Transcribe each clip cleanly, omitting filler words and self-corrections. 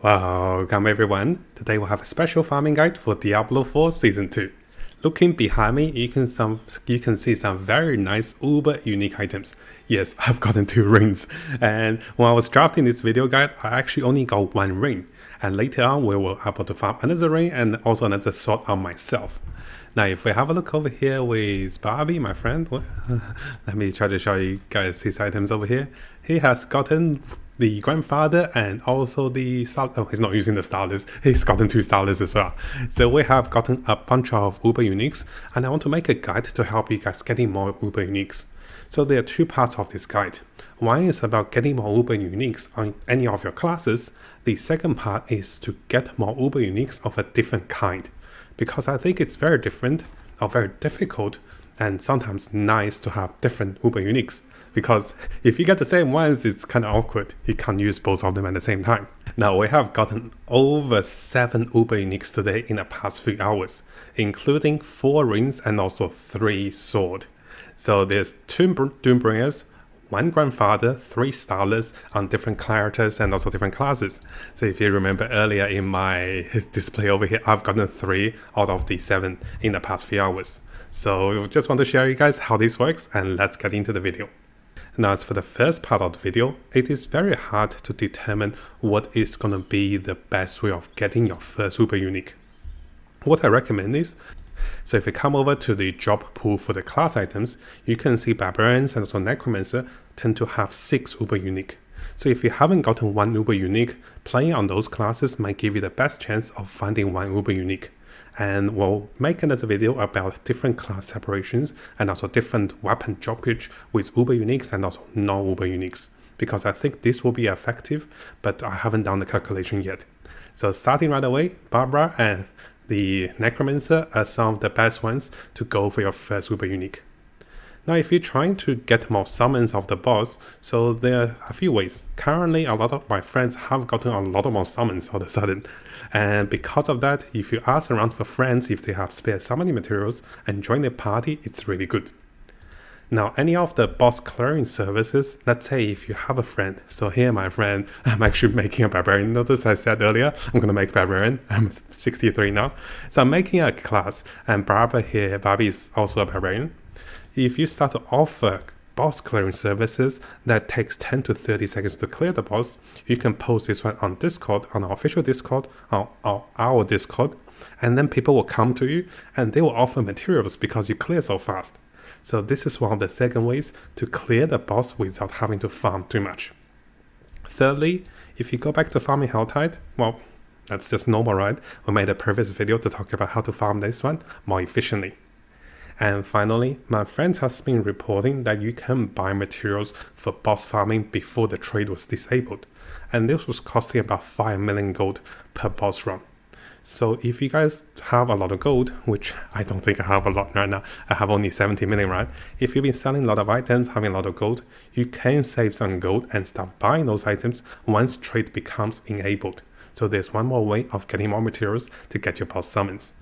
Welcome everyone. Today we'll have a special farming guide for Diablo 4 Season 2. Looking behind me, you can see some very nice uber unique items. Yes, I've gotten 2 rings. And when I was drafting this video guide, I actually only got 1 ring. And later on, we were able to farm another ring and also another sword on myself. Now, if we have a look over here with Bobby, my friend, let me try to show you guys his items over here. He has gotten the grandfather and also the star. Oh, he's not using the starters. He's gotten 2 starters as well. So we have gotten a bunch of uber uniques, and I want to make a guide to help you guys getting more uber uniques. So there are 2 parts of this guide. One is about getting more uber uniques on any of your classes. The second part is to get more uber uniques of a different kind, because I think it's very different or very difficult and sometimes nice to have different uber uniques. Because if you get the same ones, it's kind of awkward. You can't use both of them at the same time. Now, we have gotten over 7 uber uniques today in the past few hours, including 4 rings and also 3 sword. So there's 2 Doombringers, 1 grandfather, 3 starlers on different characters and also different classes. So if you remember earlier in my display over here, I've gotten 3 out of the 7 in the past few hours. So just want to share you guys how this works, and let's get into the video. Now, as for the first part of the video, it is very hard to determine what is going to be the best way of getting your first uber unique. What I recommend is, so if you come over to the job pool for the class items, you can see Barbarians and also Necromancer tend to have 6 uber unique. So if you haven't gotten 1 uber unique, playing on those classes might give you the best chance of finding 1 uber unique. And we'll make another video about different class separations and also different weapon droppage with uber uniques and also non-uber uniques, because I think this will be effective, but I haven't done the calculation yet. So starting right away, Barbara and the Necromancer are some of the best ones to go for your first uber unique. Now, if you're trying to get more summons of the boss, so there are a few ways. Currently, a lot of my friends have gotten a lot of more summons all of a sudden. And because of that, if you ask around for friends if they have spare summoning materials and join the party, it's really good. Now, any of the boss clearing services, let's say if you have a friend. So here, my friend, I'm actually making a barbarian. Notice I said earlier, I'm going to make barbarian. I'm 63 now. So I'm making a class, and Barbie is also a barbarian. If you start to offer boss clearing services that takes 10 to 30 seconds to clear the boss, you can post this one on Discord, on our official Discord, on our Discord, and then people will come to you and they will offer materials because you clear so fast. So this is one of the second ways to clear the boss without having to farm too much. Thirdly, if you go back to farming Helltide, well, that's just normal, right? We made a previous video to talk about how to farm this one more efficiently. And finally, my friends has been reporting that you can buy materials for boss farming before the trade was disabled. And this was costing about 5 million gold per boss run. So if you guys have a lot of gold, which I don't think I have a lot right now, I have only 70 million, right? If you've been selling a lot of items, having a lot of gold, you can save some gold and start buying those items once trade becomes enabled. So there's one more way of getting more materials to get your boss summons.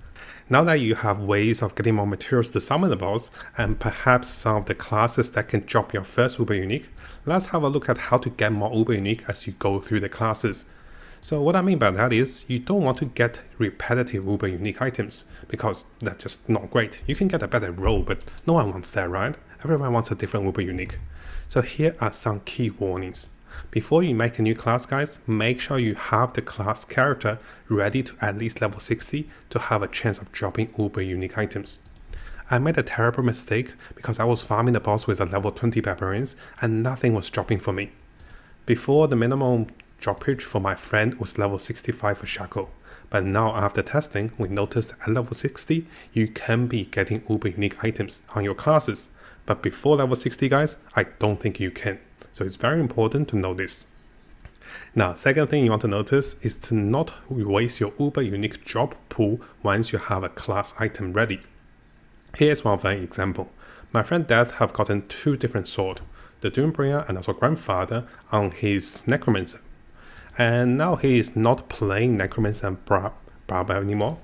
Now that you have ways of getting more materials to summon the boss, and perhaps some of the classes that can drop your first uber unique, let's have a look at how to get more uber unique as you go through the classes. So what I mean by that is, you don't want to get repetitive uber unique items, because that's just not great. You can get a better roll, but no one wants that, right? Everyone wants a different uber unique. So here are some key warnings. Before you make a new class, guys, make sure you have the class character ready to at least level 60 to have a chance of dropping uber unique items. I made a terrible mistake because I was farming the boss with a level 20 barbarians and nothing was dropping for me. Before, the minimum droppage for my friend was level 65 for Shaco, but now after testing, we noticed at level 60 you can be getting uber unique items on your classes, but before level 60, guys, I don't think you can. So it's very important to know this. Now, second thing you want to notice is to not waste your uber unique job pool once you have a class item ready. Here's one of an example. My friend Dad have gotten 2 different swords, the Doombringer and also Grandfather, on his Necromancer. And now he is not playing Necromancer and Barber anymore,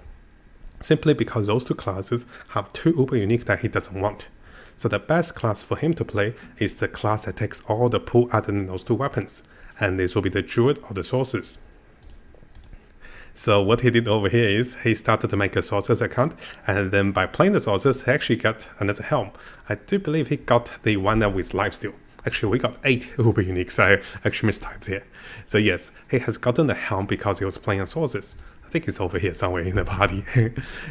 simply because those 2 classes have 2 uber unique that he doesn't want. So the best class for him to play is the class that takes all the pool other than those 2 weapons, and this will be the Druid or the Sorceress. So what he did over here is he started to make a sources account, and then by playing the sources, he actually got another helm. I do believe he got the one that with lifesteal. Actually, we got 8 uber uniques, so I actually mistyped here. So yes, he has gotten the helm because he was playing on sources. I think it's over here somewhere in the party.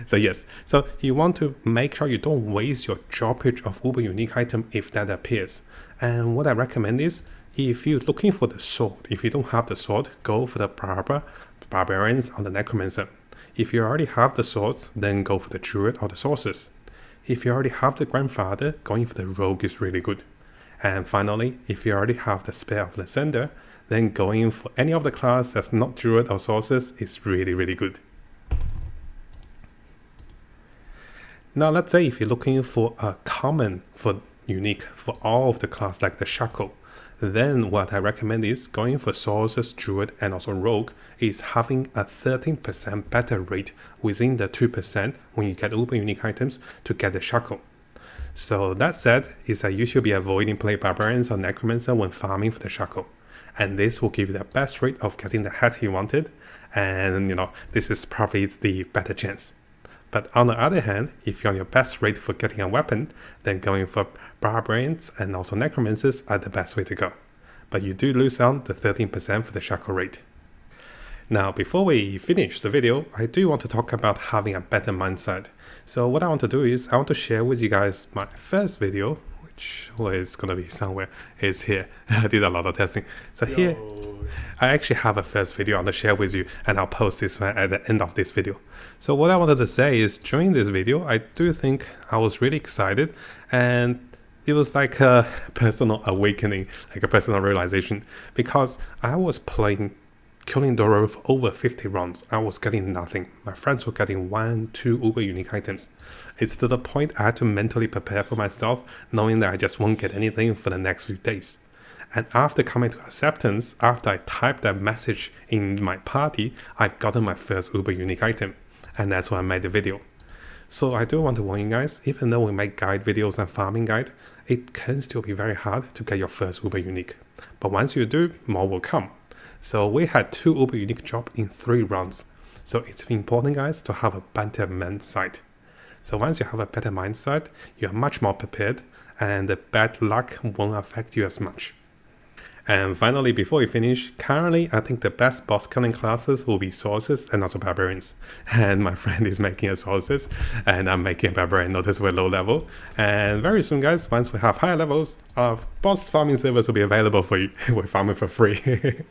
So yes, so you want to make sure you don't waste your droppage of uber unique item if that appears. And what I recommend is, if you're looking for the sword, if you don't have the sword, go for the barbarians or the necromancer. If you already have the swords, then go for the druid or the sources. If you already have the grandfather, going for the rogue is really good. And finally, if you already have the spear of the sender, then going for any of the class that's not druid or sources is really good. Now let's say if you're looking for a common for unique for all of the class like the shackle, then what I recommend is going for sources, druid and also rogue is having a 13% better rate within the 2% when you get uber unique items to get the shackle. So that said, is that you should be avoiding play barbarians or necromancer when farming for the shackle. And this will give you the best rate of getting the hat you wanted, and this is probably the better chance. But on the other hand, if you're on your best rate for getting a weapon, then going for barbarians and also necromancers are the best way to go. But you do lose out the 13% for the shackle rate. Now, before we finish the video, I do want to talk about having a better mindset. So what I want to do is I want to share with you guys my first video, which is going to be somewhere. It's here. I did a lot of testing. So here, I actually have a first video I want to share with you, and I'll post this one at the end of this video. So what I wanted to say is during this video, I do think I was really excited, and it was like a personal awakening, like a personal realization, because I was killing Duriel for over 50 rounds. I was getting nothing. My friends were getting 1, 2 uber unique items. It's to the point I had to mentally prepare for myself, knowing that I just won't get anything for the next few days. And after coming to acceptance, after I typed that message in my party, I've gotten my first uber unique item. And that's why I made the video. So I do want to warn you guys, even though we make guide videos and farming guide, it can still be very hard to get your first uber unique. But once you do, more will come. So we had 2 uber unique drop in 3 rounds. So it's important, guys, to have a better mindset. So once you have a better mindset, you are much more prepared, and the bad luck won't affect you as much. And finally, before we finish, currently I think the best boss killing classes will be sources and also barbarians. And my friend is making a sources, and I'm making a barbarian. Notice we're low level. And very soon, guys, once we have higher levels, our boss farming servers will be available for you. We're farming for free.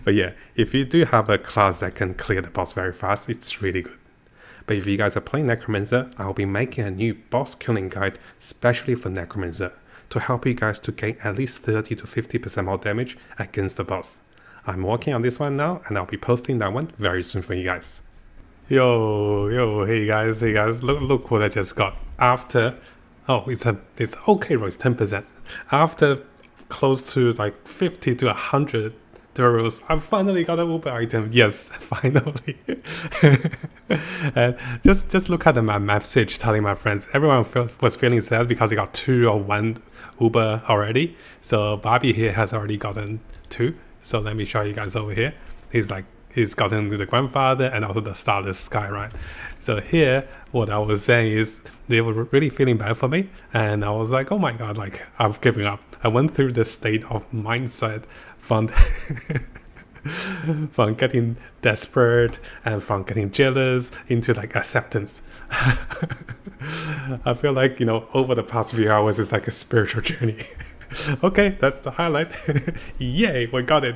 But yeah, if you do have a class that can clear the boss very fast, it's really good. But if you guys are playing Necromancer, I'll be making a new boss killing guide especially for Necromancer to help you guys to gain at least 30 to 50% more damage against the boss. I'm working on this one now, and I'll be posting that one very soon for you guys. Hey guys, look what I just got. After, it's okay, bro, it's 10%. After close to like 50 to 100 Duriels, I finally got an uber item. Yes, finally. And just look at my message telling my friends. Everyone was feeling sad because he got 2 or 1 uber already. So Bobby here has already gotten 2. So let me show you guys over here. He's gotten the grandfather and also the starless sky, right? So here, what I was saying is they were really feeling bad for me, and I was like, oh my god, like I'm giving up. I went through the state of mindset from from getting desperate and from getting jealous into like acceptance. I feel like, over the past few hours, it's like a spiritual journey. Okay, that's the highlight. Yay, we got it.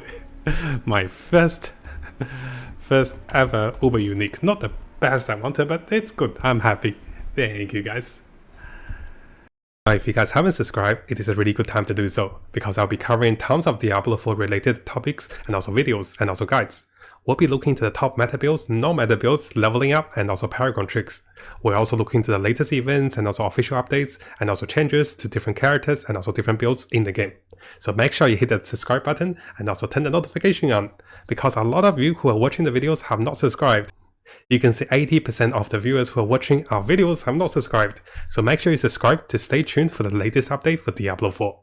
My first ever uber unique. Not the best I wanted, but it's good. I'm happy. Thank you, guys. If you guys haven't subscribed, it is a really good time to do so, because I'll be covering tons of Diablo 4 related topics and also videos and also guides. We'll be looking to the top meta builds, non-meta builds, leveling up, and also Paragon tricks. We're also looking to the latest events and also official updates and also changes to different characters and also different builds in the game. So make sure you hit that subscribe button and also turn the notification on, because a lot of you who are watching the videos have not subscribed. You can see 80% of the viewers who are watching our videos have not subscribed, so make sure you subscribe to stay tuned for the latest update for Diablo 4.